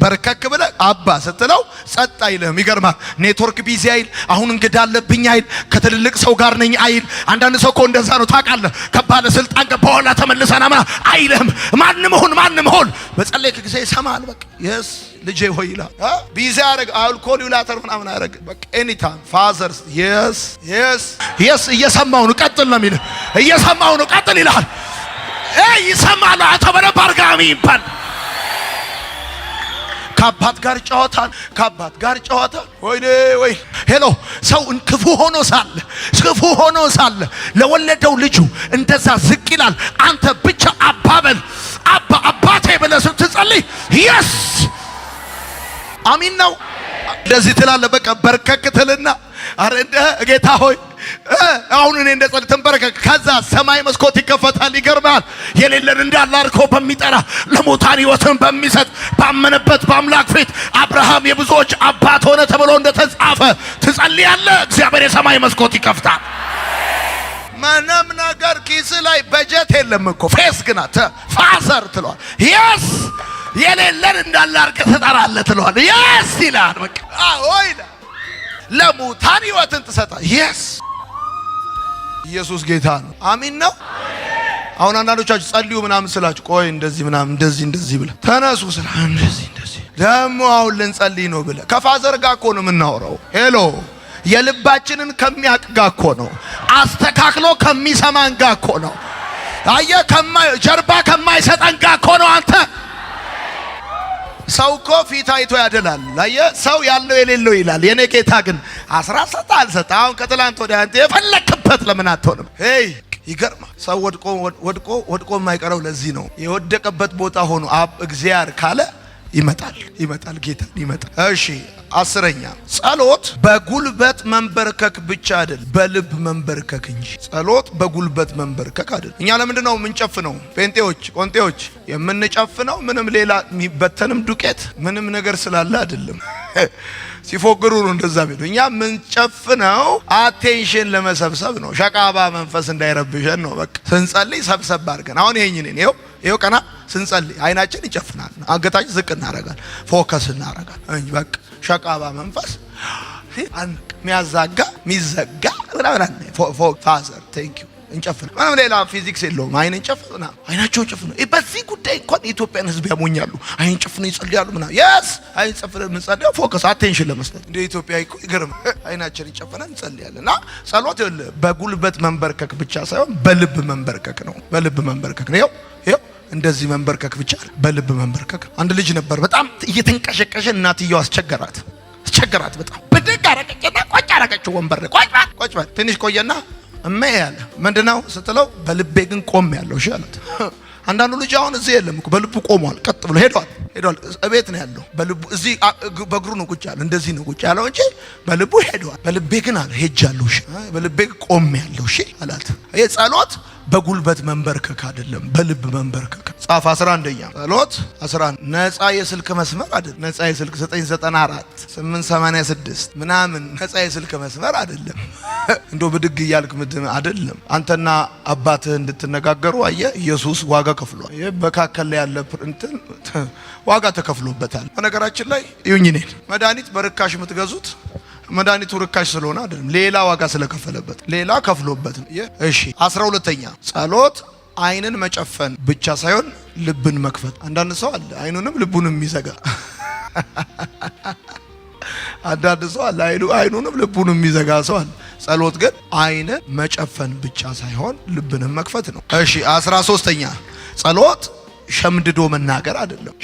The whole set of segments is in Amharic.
በርከክ ብለ አባ ስትለው ጸጥ አይልም። ይገርማል። ኔትወርክ ቢዚ አይል፣ አሁን እንግዳ አለብኝ አይል፣ ከትልልቅ ሰው ጋር ነኝ አይል። አንዳንድ ሰው እኮ እንደዛ ነው ታውቃለህ። ከባለ ስልጣን በኋላ ተመልሰና አይልም። ማንም ሆን በጸለይክ ጊዜ ይሰማል። በቃ የስ ልጄ ሆይ ይላል። ቢዚ ያረግ አልኮል ይላተር ምናምን ያረግ በቃ ኤኒታይም ፋዘርስ የስ እየሰማው ነው ቀጥል ነው የሚል እየሰማው ነው ቀጥል ይላል። ይሰማል። አቶ በረባርጋሚ ይባል ከአባት ጋር ጨዋታል። ወይ ሄሎ ሰው ክፉ ሆኖ ሳለ ለወለደው ልጁ እንደዛ ዝቅ ይላል። አንተ ብቻ አባበል አባቴ ብለህ ስትጸልይ የስ አሚን ነው። እንደዚህ ትላለህ። በቃ በርከክ ትልና አረ እንደ ጌታ ሆይ አሁን እኔ እንደጸልይ ተንበረከክ። ከዛ ሰማይ መስኮት ይከፈታል። ይገርማል። የሌለን እንዳለ አርኮ በሚጠራ ለሙታን ሕይወትን በሚሰጥ ባመነበት በአምላክ ፊት አብርሃም የብዙዎች አባት ሆነ ተብሎ እንደተጻፈ ትጸልያለህ። እግዚአብሔር የሰማይ መስኮት ይከፍታል። ምንም ነገር ኪስ ላይ በጀት የለም እኮ ፌስ ግና ፋዘር ትለዋል። የስ የሌለን እንዳለ አርከህ ትጠራለህ ትለዋል። የስ ይላል። በቃ አይ ለሙታን ሕይወትን ትሰጣለህ። የስ ኢየሱስ ጌታ ነው። አሚን ነው። አሁን አንዳንዶቻችሁ ጸልዩ ምናምን ስላችሁ ቆይ እንደዚህ ምናምን እንደዚህ ብለ ተነሱ ስላ እንደዚህ ደግሞ አሁን ልንጸልይ ነው ብለ ከፋዘር ጋር እኮ ነው የምናወራው። ሄሎ የልባችንን ከሚያውቅ ጋር እኮ ነው። አስተካክሎ ከሚሰማን ጋር እኮ ነው። አየህ ጀርባ ከማይሰጠን ጋር እኮ ነው። አንተ ሰው እኮ ፊት አይቶ ያደላል። አየህ ሰው ያለው የሌለው ይላል። የኔ ጌታ ግን 17 አልሰጠ። አሁን ከትላንት ወዲያ አንተ የፈለክበት ለምን አትሆንም? ሄይ ይገርማል። ሰው ወድቆ የማይቀረው ለዚህ ነው። የወደቀበት ቦታ ሆኖ እግዚአብሔር ካለ ይመጣል ጌታ ይመጣል። እሺ 10ኛ ጸሎት በጉልበት መንበርከክ ብቻ አይደል፣ በልብ መንበርከክ እንጂ። ጸሎት በጉልበት መንበርከክ አይደል። እኛ ለምንድን ነው የምንጨፍነው? ቆንጤዎች የምንጨፍነው ምንም ሌላ የሚበተንም ዱቄት ምንም ነገር ስላለ አይደለም። ሲፎግሩ ነው እንደዛ ቢሉ። እኛ የምንጨፍነው አቴንሽን ለመሰብሰብ ነው። ሸቃባ መንፈስ እንዳይረብሸን ነው። በቃ ስንጸልይ ሰብሰብ አድርገን አሁን ይሄው ቀና ስንጸልይ አይናችን ይጨፍናል፣ አንገታችን ዝቅ እናረጋል፣ ፎከስ እናረጋል እንጂ በቃ ሸቃባ መንፈስ ሚያዛጋ ሚዘጋ ምናምን ፋዘር ቴንክ ዩ እንጨፍና ምንም ሌላ ፊዚክስ የለውም። አይን እንጨፍና አይናቸው ጨፍና በዚህ ጉዳይ እንኳን የኢትዮጵያን ሕዝብ ያሞኛሉ። አይን ጨፍና ይጸልያሉ ምናምን የስ አይን ጨፍና ምንጸልያው ፎከስ አቴንሽን ለመስጠት እንደ ኢትዮጵያ እኮ ይገርም። አይናችን ይጨፍና እንጸልያለና ጸሎት በጉልበት መንበርከክ ብቻ ሳይሆን በልብ መንበርከክ ነው። በልብ መንበርከክ ነው። ይሄው እንደዚህ መንበርከክ ብቻ በልብ መንበርከክ። አንድ ልጅ ነበር በጣም እየተንቀሸቀሸ እናትየው አስቸገራት በጣም ብድግ አረቀችና ቆጭ አረቀችው ወንበር ቆጭ ትንሽ ቆየና ያለ ምንድነው ስትለው በልቤ ግን ቆም ያለው እሺ አላት። አንዳንዱ ልጅ አሁን እዚህ የለም እኮ በልቡ ቆሟል፣ ቀጥ ብሎ ሄዷል። እቤት ነው ያለው። በልቡ እዚህ በእግሩ ነው ቁጭ ያለው፣ እንደዚህ ነው ቁጭ ያለው እንጂ በልቡ ሄዷል። በልቤ ግን አለ ሄጃለሁ እሺ፣ በልቤ ቆም ያለው እሺ አላት። ይሄ ጸሎት በጉልበት መንበርከክ አይደለም፣ በልብ መንበርከክ። ጻፍ 11ኛ ጸሎት 11 ነፃ የስልክ መስመር አይደለም። ነፃ የስልክ 994 886 ምናምን ነፃ የስልክ መስመር አይደለም። እንደው ብድግ እያልክ ምድን አይደለም። አንተና አባትህ እንድትነጋገሩ አየህ ኢየሱስ ዋጋ ከፍሏል። በካከለ ያለ እንትን ዋጋ ተከፍሎበታል። በነገራችን ላይ ይሁን እኔ መድኃኒት በርካሽ የምትገዙት መድኃኒቱ ርካሽ ስለሆነ አይደለም፣ ሌላ ዋጋ ስለከፈለበት ሌላ ከፍሎበት ነው። እሺ 12ኛ ጸሎት አይንን መጨፈን ብቻ ሳይሆን ልብን መክፈት። አንዳንድ ሰው አለ አይኑንም ልቡንም የሚዘጋ አንዳንድ ሰው አለ አይኑንም ልቡንም የሚዘጋ ሰው አለ። ጸሎት ግን አይንን መጨፈን ብቻ ሳይሆን ልብንም መክፈት ነው። እሺ 13ኛ ጸሎት ሸምድዶ መናገር አይደለም።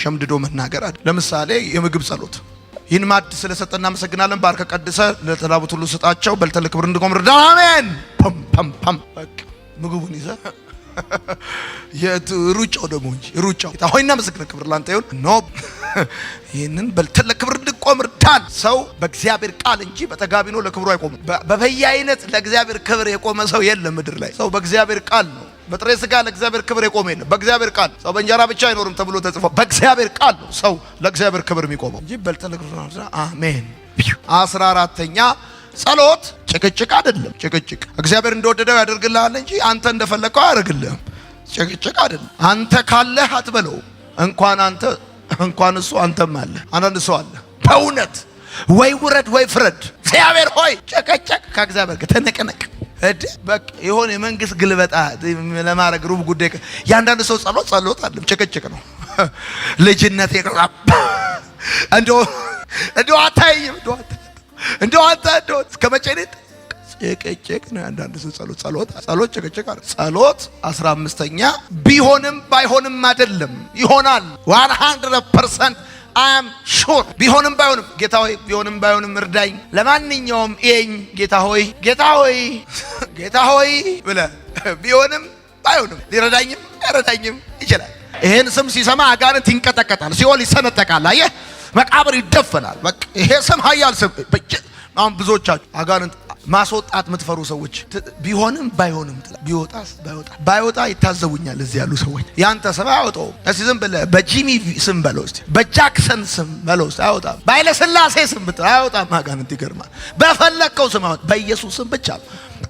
ለምሳሌ የምግብ ጸሎት ይህን ማዕድ ስለሰጠና እናመሰግናለን። ባርከ ቀድሰ ለተራቡት ሁሉ ስጣቸው፣ በልተህ ለክብር እንድቆም እርዳን። አሜን። ፓም በቃ ምግቡን ይዘህ የሩጫው ደግሞ እንጂ ሩጫው ሆይ እናመሰግናለን፣ ክብር ላንተ ይሁን ኖ ይህንን በልተህ ለክብር እንድቆም እርዳን። ሰው በእግዚአብሔር ቃል እንጂ በተጋቢኖ ለክብሩ አይቆምም። በበያይነት ለእግዚአብሔር ክብር የቆመ ሰው የለም ምድር ላይ። ሰው በእግዚአብሔር ቃል ነው። በጥሬ ስጋ ለእግዚአብሔር ክብር የቆመ የለም። በእግዚአብሔር ቃል ሰው በእንጀራ ብቻ አይኖርም ተብሎ ተጽፏል። በእግዚአብሔር ቃል ነው ሰው ለእግዚአብሔር ክብር የሚቆመው እንጂ በልተህ ለክብር አሜን። 14ኛ ጸሎት ጭቅጭቅ አይደለም። ጭቅጭቅ እግዚአብሔር እንደወደደው ያደርግልሃል እንጂ አንተ እንደፈለከው አያደርግልህም። ጭቅጭቅ አይደለም። አንተ ካለህ አትበለው። እንኳን አንተ እንኳን እሱ አንተም አለ። አንዳንድ ሰው አለ በእውነት ወይ ውረድ ወይ ፍረድ እግዚአብሔር ሆይ ጨቀጨቅ ከእግዚአብሔር ጋር ተነቀነቅ በቃ የሆነ የመንግስት ግልበጣ ለማድረግ ሩብ ጉዳይ። ያንዳንድ ሰው ጸሎት አይደለም ጭቅጭቅ ነው። ልጅነት ይቀራብ እንደው አታይም እንደው እስከመቼ ነው ጭቅጭቅ ነው። ያንዳንድ ሰው ጸሎት ጭቅጭቅ አይደል። ጸሎት 15ኛ ቢሆንም ባይሆንም አይደለም ይሆናል 100% አም ሹር ቢሆንም ባይሆንም ጌታ ሆይ ቢሆንም ባይሆንም እርዳኝ። ለማንኛውም ኤኝ ጌታ ሆይ ብለ ቢሆንም ባይሆንም ሊረዳኝም አይረዳኝም ይችላል። ይሄን ስም ሲሰማ አጋንንት ይንቀጠቀጣል፣ ሲኦል ይሰነጠቃል፣ አየህ መቃብር ይደፈናል። በቃ ይሄ ስም ኃያል ስም። አሁን ብዙዎቻችሁ አጋንንት ማስወጣት የምትፈሩ ሰዎች ቢሆንም ባይሆንም ባይወጣ ይታዘቡኛል። እዚህ ያሉ ሰዎች ያንተ ስም አያወጣውም። እስቲ ዝም ብለህ በጂሚ ስም በለው እስቲ፣ በጃክሰን ስም በለው እስቲ፣ አይወጣም። በኃይለ ሥላሴ ስም ብትል አይወጣም። አጋንንት ይገርማል። በፈለከው ስም አወጣ፣ በኢየሱስ ስም ብቻ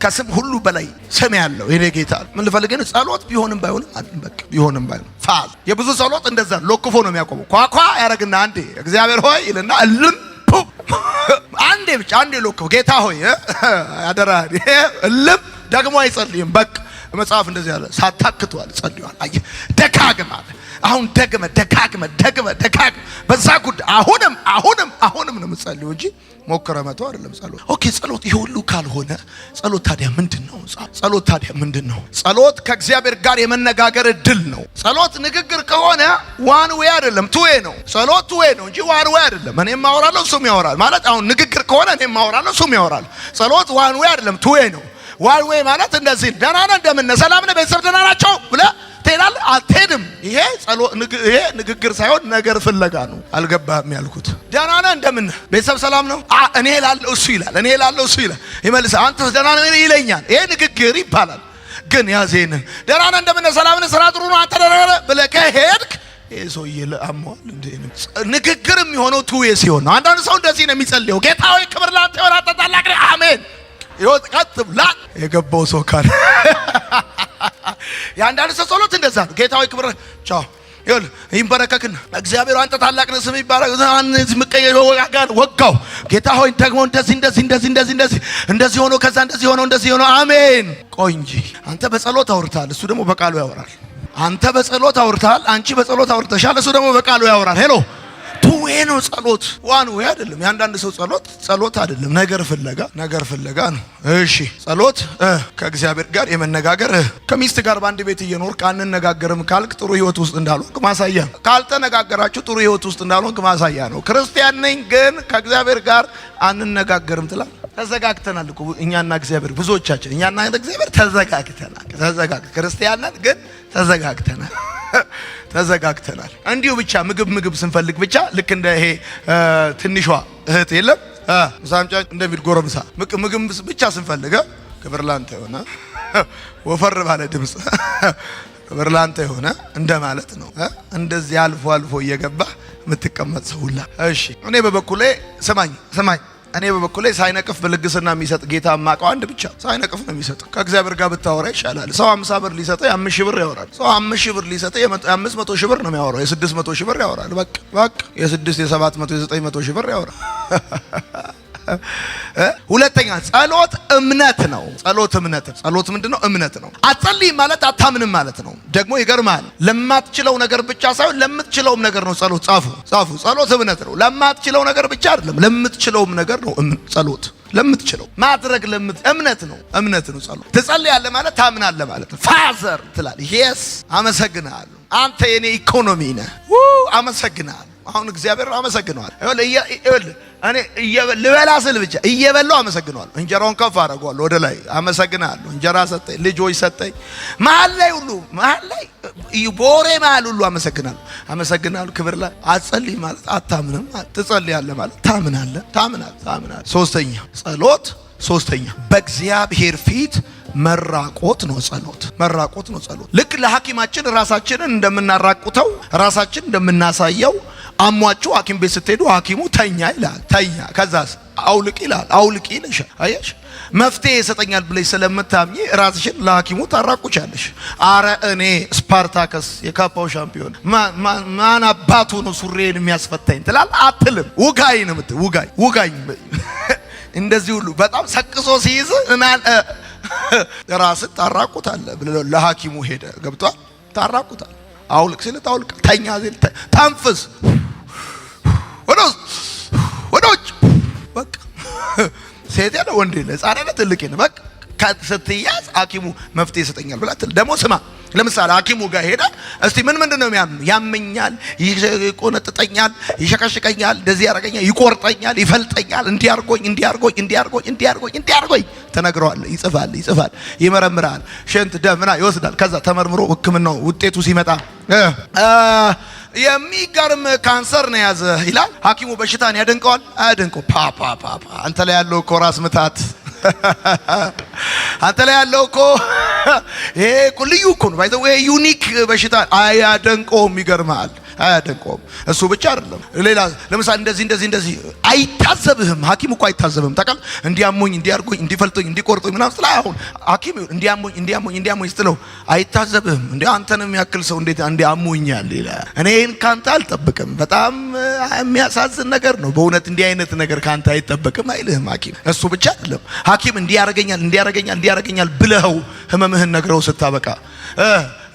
ከስም ሁሉ በላይ ስም ያለው የኔ ጌታ። ምን ልፈልግ ነው? ጸሎት ቢሆንም ባይሆንም አይደል። በቃ ቢሆንም ባይሆንም ፋዝ። የብዙ ጸሎት እንደዛ ሎክፎ ነው የሚያቆመው። ኳኳ ያረግና አንዴ እግዚአብሔር ሆይ ይልና እልም አንዴ ሎክፎ ጌታ ሆይ አደራ እልም ደግሞ አይጸልይም። በቃ መጽሐፍ እንደዚህ ያለ ሳታክቷል ጸልዩዋል። አየህ ደጋግመህ አሁን ደጋግመህ በዛ ጉዳይ አሁንም ነው የምጸልየው እንጂ ሞክረ መተው አይደለም ጸሎት። ኦኬ ጸሎት ይሄ ሁሉ ካልሆነ ጸሎት ታዲያ ምንድነው? ጸሎት ከእግዚአብሔር ጋር የመነጋገር እድል ነው። ጸሎት ንግግር ከሆነ ዋን ዌይ አይደለም ቱ ዌይ ነው። ጸሎት ቱ ዌይ ነው እንጂ ዋን ዌይ አይደለም። እኔም ማወራለሁ እሱም ያወራል ማለት። አሁን ንግግር ከሆነ እኔም ማወራለሁ እሱም ያወራል። ጸሎት ዋን ዌይ አይደለም ቱ ዌይ ነው። ዋን ዌይ ማለት እንደዚህ ደህና ነህ እንደምን ሰላም ነህ ቤተሰብ ደህና ናቸው ብለህ ትሄዳለህ አትሄድም። ይሄ ንግግር ሳይሆን ነገር ፍለጋ ነው። አልገባህም ያልኩት። ደህና ነህ እንደምን ቤተሰብ ሰላም ነው እኔ እላለሁ እሱ ይላል ይመልሳል። አንተ ደህና ነህ ይለኛል። ይሄ ንግግር ይባላል። ግን ያዜን ደህና ነህ እንደምን ሰላም ነህ ስራ ጥሩ ነው አንተ ደህና ነህ ብለህ ከሄድክ ይሄ ሰውዬ ለአሟል እንዴ ነው። ንግግር የሚሆነው ቱ ዌይ ሲሆን ነው። አንዳንድ ሰው እንደዚህ ነው የሚጸልየው። ጌታ ሆይ ክብር ላንተ ይሁን አንተ ታላቅ ነህ አሜን ይወጥ ቀጥ ብላ የገባው ሰው ካለ ያንዳንድ ሰው ጸሎት እንደዛ ነው። ጌታ ሆይ ክብር ቻው ይንበረከክና እግዚአብሔር አንተ ታላቅ ነህ ስም ይባረክ። አንተ ምቀየው ወጋው ጌታ ሆይ ደግሞ እንደዚህ ሆኖ ከዛ እንደዚህ ሆኖ አሜን። ቆይ እንጂ አንተ በጸሎት አውርታል፣ እሱ ደግሞ በቃሉ ያወራል። አንተ በጸሎት አውርታል፣ አንቺ በጸሎት አውርተሻል፣ እሱ ደግሞ በቃሉ ያወራል። ሄሎ ቱ ዌይ ነው ጸሎት፣ ዋን ዌይ አይደለም። ያንዳንድ ሰው ጸሎት አይደለም፣ ነገር ፍለጋ ነው። እሺ ጸሎት ከእግዚአብሔር ጋር የመነጋገር ከሚስት ጋር በአንድ ቤት እየኖርክ አንነጋገርም ካልክ ጥሩ ህይወት ውስጥ እንዳልሆንክ ማሳያ ነው። ካልተነጋገራችሁ ጥሩ ህይወት ውስጥ እንዳልሆንክ ማሳያ ነው። ክርስቲያን ነኝ ግን ከእግዚአብሔር ጋር አንነጋገርም ትላለህ። ተዘጋግተናል እኮ እኛና እግዚአብሔር፣ ብዙዎቻችን እኛና እግዚአብሔር ተዘጋግተናል። ክርስቲያን ነን ግን ተዘጋግተናል። እንዲሁ ብቻ ምግብ ስንፈልግ ብቻ ልክ እንደ ይሄ ትንሿ እህት የለም ሳምጫ እንደሚል ጎረምሳ ምግብ ብቻ ስንፈልግ ክብር ላንተ የሆነ ወፈር ባለ ድምጽ ክብር ላንተ የሆነ እንደማለት ነው። እንደዚህ አልፎ እየገባ የምትቀመጥ ሰው ሁላ። እሺ እኔ በበኩሌ ስማኝ እኔ በበኩሌ ሳይነቅፍ በልግስና የሚሰጥ ጌታ ማቀው አንድ ብቻ ሳይነቅፍ ነው የሚሰጥ። ከእግዚአብሔር ጋር ብታወራ ይሻላል። ሰው 50 ብር ሊሰጠ 5,000 ብር ያወራል። ሰው 5,000 ብር ሊሰጠ 500,000 ብር ነው የሚያወራው። 600,000 ብር ያወራል። በቃ የ6 የ700 የ900,000 ብር ያወራል። ሁለተኛ ጸሎት እምነት ነው። ጸሎት ምንድነው? እምነት ነው። አትጸልይ ማለት አታምንም ማለት ነው። ደግሞ ይገርማል። ለማትችለው ነገር ብቻ ሳይሆን ለምትችለውም ነገር ነው ጸሎት። ጻፉ። ጸሎት እምነት ነው። ለማትችለው ነገር ብቻ አይደለም፣ ለምትችለውም ነገር ነው ጸሎት። ለምትችለው ማድረግ እምነት ነው ጸሎት። ትጸልያለህ ማለት ታምናለህ ማለት ነው። ፋዘር ትላለህ። ኢየስ አመሰግናለሁ፣ አንተ የኔ ኢኮኖሚ ነህ። አመሰግናለሁ። አሁን እግዚአብሔር አመሰግነዋል። እኔ ልበላ ስል ብቻ እየበላው አመሰግነዋለሁ። እንጀራውን ከፍ አደርገዋለሁ ወደ ላይ አመሰግናለሁ። እንጀራ ሰጠኝ፣ ልጆች ሰጠኝ፣ መሀል ላይ ቦሬ መሀል ሁሉ አመሰግናለሁ። ክብር ላይ አትጸልይ ማለት አታምንም። ትጸልያለህ ማለት ታምናለህ። ሶስተኛ በእግዚአብሔር ፊት መራቆት ነው ጸሎት። ልክ ለሐኪማችን ራሳችንን እንደምናራቁተው ራሳችንን እንደምናሳየው አሟችሁ ሐኪም ቤት ስትሄዱ ሐኪሙ ተኛ ይላል። ተኛ ከዛስ አውልቅ ይላል። አውልቅ ይልሻል። አየሽ መፍትሄ ይሰጠኛል ብለሽ ስለምታምኚ ራስሽን ለሐኪሙ ታራቁቻለሽ። አረ እኔ ስፓርታከስ የካፓው ሻምፒዮን ማን አባቱ ነው ሱሬን የሚያስፈታኝ ትላል አትልም። ውጋይ ነው የምትል ውጋኝ እንደዚህ ሁሉ በጣም ሰቅሶ ሲይዝ ራስን ታራቁታለህ ብለው ለሐኪሙ ሄደ። ገብቷል? ታራቁታል። አውልቅ ሲል ታውልቅ፣ ተኛ ሲል ተንፍስ፣ ወዶች በቃ ሴት ያለ ወንድ የለ ሕፃን ያለ ትልቅ የለ በቃ ስትያዝ ሐኪሙ መፍትሄ ይሰጠኛል ብላ ደግሞ ስማ። ለምሳሌ ሐኪሙ ጋር ሄደ እስቲ ምንድን ነው ያመኛል፣ ይቆነጥጠኛል፣ ይሸቀሽቀኛል፣ እንደዚህ ያደርገኛል፣ ይቆርጠኛል፣ ይፈልጠኛል፣ እንዲያርጎኝ ተነግረዋል። ይጽፋል፣ ይመረምራል፣ ሽንት ደምና ይወስዳል። ከዛ ተመርምሮ ሕክምናው ውጤቱ ሲመጣ የሚገርም ካንሰር ነው ያዘ ይላል። ሐኪሙ በሽታን ያደንቀዋል? አያደንቀው። ፓፓ አንተ ላይ ያለው እኮ ራስ ምታት አንተ ላይ ያለው እኮ ይሄ እኮ ልዩ እኮ ነው። ባይዘው ይሄ ዩኒክ በሽታ አያደንቀውም። ይገርማል፣ አያደንቀውም። እሱ ብቻ አይደለም፣ ሌላ ለምሳሌ እንደዚህ አይታዘብህም። ሐኪም እኮ አይታዘብህም። ታውቃለህ? እንዲያሞኝ፣ እንዲያርጎኝ፣ እንዲፈልጦኝ፣ እንዲቆርጦኝ ምናምን ስለ አሁን ሐኪም እንዲያሞኝ ስትለው አይታዘብህም። እንዴ አንተንም ያክል ሰው እንዴት እንዲያሞኛል ይላል። እኔን ካንተ አልጠብቅም። በጣም የሚያሳዝን ነገር ነው በእውነት። እንዲህ አይነት ነገር ካንተ አይጠበቅም አይልህም ሐኪም። እሱ ብቻ አይደለም፣ ሐኪም እንዲያረገኛል ብለኸው ህመምህን ነግረው ስታበቃ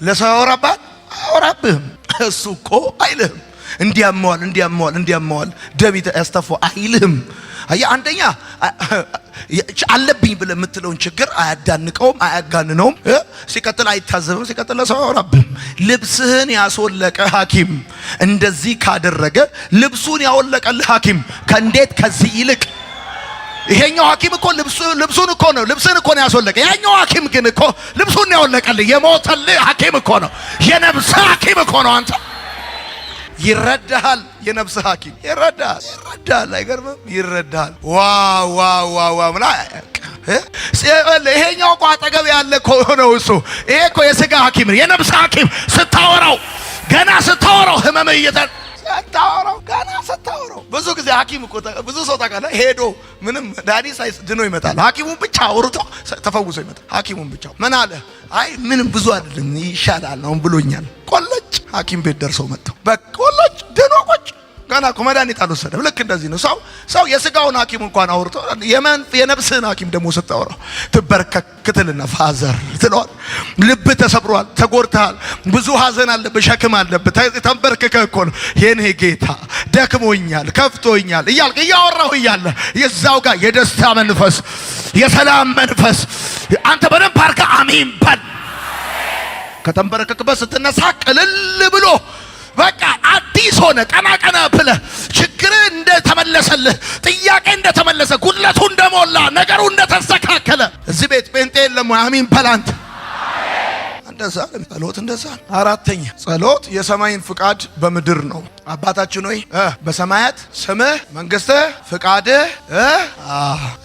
ለሰው አወራብህም። እሱ እኮ አይልህም። እንዲያመዋል ደም ያስተፋው አይልህም። አየህ፣ አንደኛ አለብኝ ብለህ የምትለውን ችግር አያዳንቀውም፣ አያጋንነውም። ሲቀጥል አይታዘብም። ሲቀጥል ለሰው አወራብህም። ልብስህን ያስወለቀ ሐኪም እንደዚህ ካደረገ ልብሱን ያወለቀልህ ሐኪም ከእንዴት ከዚህ ይልቅ ይሄኛው ሐኪም እኮ ልብስህን እኮ ነው ያስወለቀ። ያኛው ሐኪም ግን እኮ ልብሱን ያወለቀልህ የሞተልህ ሐኪም እኮ ነው። የነፍስ ሐኪም እኮ ነው። አንተ ይረዳሃል። የነፍስ ሐኪም ይረዳሃል። አይገርምም? ይረዳሃል። ዋው ምላ ይሄኛው እኮ አጠገብ ያለ እኮ ነው እሱ። ይሄ እኮ የሥጋ ሐኪም ነው። የነፍስ ሐኪም ገና ስታወራው ህመም ገና ስታወራው ብዙ ጊዜ ሐኪም እኮ ብዙ ሰው ታውቃለህ፣ ሄዶ ምንም ዳኒ ሳይስ ድኖ ይመጣል። ሐኪሙን ብቻ አውርቶ ተፈውሶ ይመጣል። ሐኪሙን ብቻ ምን አለ? አይ ምንም ብዙ አይደለም ይሻላል ነው ብሎኛል። ቆለጭ ሐኪም ቤት ደርሰው መጥተው በቆለጭ ድኖ ቁጭ ገና እኮ መድኃኒት አልወሰደም። ልክ እንደዚህ ነው ሰው የሥጋውን ሐኪም እንኳን አውርቶ የነፍስህን ሐኪም ደግሞ ስታወራው ትበርከክትልና ፋዘር ትለዋል። ልብ ተሰብሯል፣ ተጎድተሃል፣ ብዙ ሐዘን አለብህ፣ ሸክም አለብህ። ተንበርክከህ እኮ ነው የኔ ጌታ ደክሞኛል፣ ከፍቶኛል እያልክ እያወራሁ እያለ የዛው ጋር የደስታ መንፈስ፣ የሰላም መንፈስ አንተ በደንብ አድርገህ አሜን በል። ከተንበረከክበት ስትነሳ ቅልል ብሎ በቃ አዲስ ሆነ። ቀና ብለህ ችግር እንደተመለሰልህ፣ ጥያቄ እንደተመለሰ፣ ጉድለቱ እንደሞላ፣ ነገሩ እንደተስተካከለ እዚህ ቤት ጴንጤ የለም። አሜን በል አንተ። እንደዛ ጸሎት እንደዛ። አራተኛ ጸሎት የሰማይን ፍቃድ በምድር ነው። አባታችን ሆይ በሰማያት ስምህ፣ መንግስትህ፣ ፍቃድህ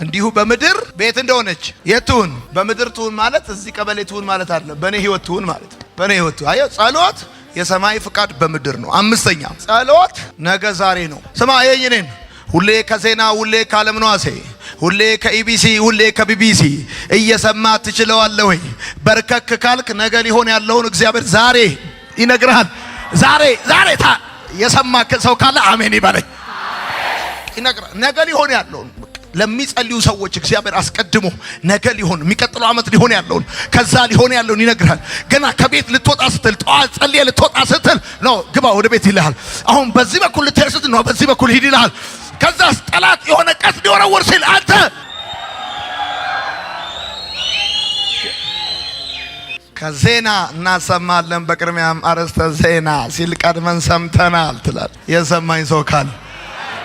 እንዲሁ በምድር ቤት እንደሆነች የትሁን። በምድር ትሁን ማለት እዚህ ቀበሌ ትሁን ማለት አይደለም። በእኔ ህይወት ትሁን ማለት በእኔ ህይወት ትሁን። አየህ ጸሎት የሰማይ ፍቃድ በምድር ነው። አምስተኛ ጸሎት ነገ ዛሬ ነው። ስማ የኔን ሁሌ ከዜና ሁሌ ከዓለም ነዋሴ ሁሌ ከኢቢሲ ሁሌ ከቢቢሲ እየሰማ ትችለዋለህ ወይ? በርከክ ካልክ ነገ ሊሆን ያለውን እግዚአብሔር ዛሬ ይነግርሃል። ዛሬ የሰማ ሰው ካለ አሜን ይበለኝ። ይነግራል ነገ ሊሆን ያለውን ለሚጸልዩ ሰዎች እግዚአብሔር አስቀድሞ ነገ ሊሆን የሚቀጥለው ዓመት ሊሆን ያለውን ከዛ ሊሆን ያለውን ይነግራል። ገና ከቤት ልትወጣ ስትል ጠዋት ጸልየ ልትወጣ ስትል ነው ግባ ወደ ቤት ይልሃል። አሁን በዚህ በኩል ልትሄድ ስትል ነው በዚህ በኩል ሂድ ይልሃል። ከዛስ ጠላት የሆነ ቀስ ሊወረውር ሲል አንተ ከዜና እናሰማለን። በቅድሚያም አርዕስተ ዜና ሲል ቀድመን ሰምተናል ትላል። የሰማኝ ሰው ካለ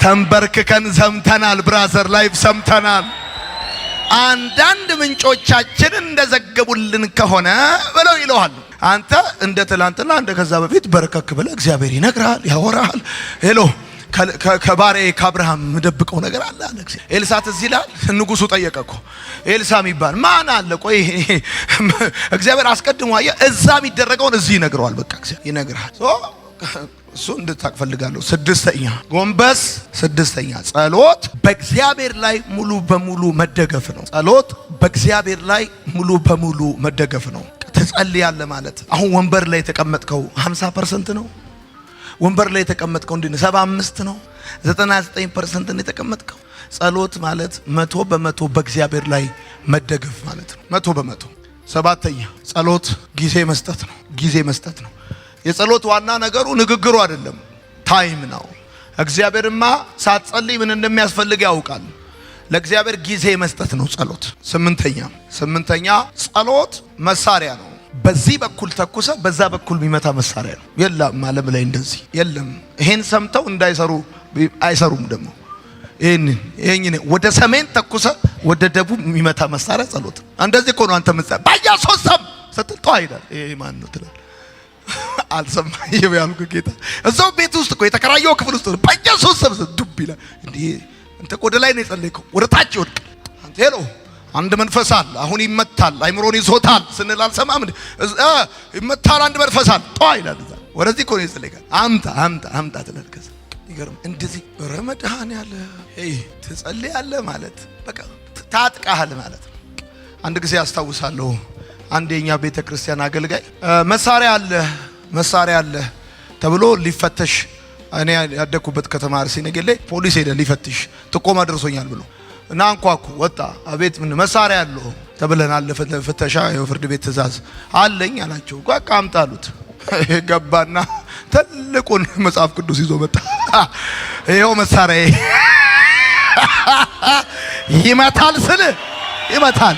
ተንበርክከን ሰምተናል። ብራዘር ላይፍ ሰምተናል። አንዳንድ ምንጮቻችን እንደዘገቡልን ከሆነ ብለው ይለዋል። አንተ እንደ ትላንትና እንደ ከዛ በፊት በርከክ ብለህ እግዚአብሔር ይነግራል፣ ያወራል። ሄሎ ከባሬ ከአብርሃም ምደብቀው ነገር አለ አለ እግዚአብሔር። ኤልሳ ትዝ ይላል። ንጉሱ ጠየቀ እኮ ኤልሳ የሚባል ማን አለ? ቆይ እግዚአብሔር አስቀድሞ አየ። እዛ የሚደረገውን እዚህ ይነግረዋል። በቃ እግዚአብሔር ይነግራል። እሱ እንድታቅ ፈልጋለሁ። ስድስተኛ ጎንበስ፣ ስድስተኛ ጸሎት በእግዚአብሔር ላይ ሙሉ በሙሉ መደገፍ ነው። ጸሎት በእግዚአብሔር ላይ ሙሉ በሙሉ መደገፍ ነው። ትጸልያለህ ማለት አሁን ወንበር ላይ የተቀመጥከው 50% ነው። ወንበር ላይ የተቀመጥከው እንዴ 75 ነው፣ 99% ነው የተቀመጥከው። ጸሎት ማለት 100% በእግዚአብሔር ላይ መደገፍ ማለት ነው። 100%። ሰባተኛ ጸሎት ጊዜ መስጠት ነው። ጊዜ መስጠት ነው። የጸሎት ዋና ነገሩ ንግግሩ አይደለም፣ ታይም ነው። እግዚአብሔርማ ሳትጸልይ ምን እንደሚያስፈልግ ያውቃል። ለእግዚአብሔር ጊዜ መስጠት ነው ጸሎት። ስምንተኛ ጸሎት መሳሪያ ነው። በዚህ በኩል ተኩሰ በዛ በኩል የሚመታ መሳሪያ ነው። የለም ዓለም ላይ እንደዚህ የለም። ይሄን ሰምተው እንዳይሰሩ አይሰሩም። ደግሞ ይሄን ወደ ሰሜን ተኩሰ ወደ ደቡብ የሚመታ መሳሪያ ጸሎት። እንደዚህ እኮ ነው አንተ መጻፍ ባያሶሰም ስትጠው አይደል? ይሄ ማን ነው ትላለህ? አልሰማኝም ያልኩ ጌታ እዛው ቤት ውስጥ እኮ የተከራየው ክፍል ውስጥ ባያሶሰም ዱብ ይላል። እንዴ አንተ ወደ ላይ ነው የጸለይከው፣ ወደ ታች ይወድቅ። አንተ ሄሎ አንድ መንፈስ አለ አሁን ይመታል፣ አይምሮን ይዞታል ስንል አልሰማም እንዴ? ይመታል አንድ መንፈስ አለ ጧ ይላል። እዛ ወደዚህ እኮ ነው የጸለይከው። አምጣ ትላለህ። ይገርም እንደዚህ ረመዳን ያለ ትጸልያለህ ማለት በቃ ታጥቃሃል ማለት ነው። አንድ ጊዜ አስታውሳለሁ አንድ የኛ ቤተ ክርስቲያን አገልጋይ መሳሪያ አለ ተብሎ ሊፈተሽ እኔ ያደኩበት ከተማ አርሲ ነገሌ ፖሊስ ሄደ ሊፈትሽ ጥቆማ ደርሶኛል ብሎ እና አንኳኩ ወጣ። አቤት ምን መሳሪያ አለው ተብለናል። ፍተሻ የፍርድ ቤት ትእዛዝ አለኝ አላቸው። በቃ አምጣሉት። ገባና ትልቁን መጽሐፍ ቅዱስ ይዞ መጣ። ይሄው መሳሪያ ይመታል ስል ይመታል።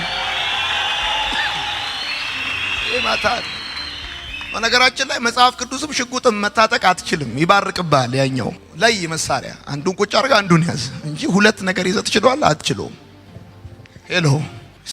በነገራችን ላይ መጽሐፍ ቅዱስም ሽጉጥም መታጠቅ አትችልም፣ ይባርቅብሃል። ያኛው ላይ መሳሪያ አንዱን ቁጭ አድርጋ አንዱን ያዝ እንጂ ሁለት ነገር ይዘህ ትችላለህ አትችለውም። ሄሎ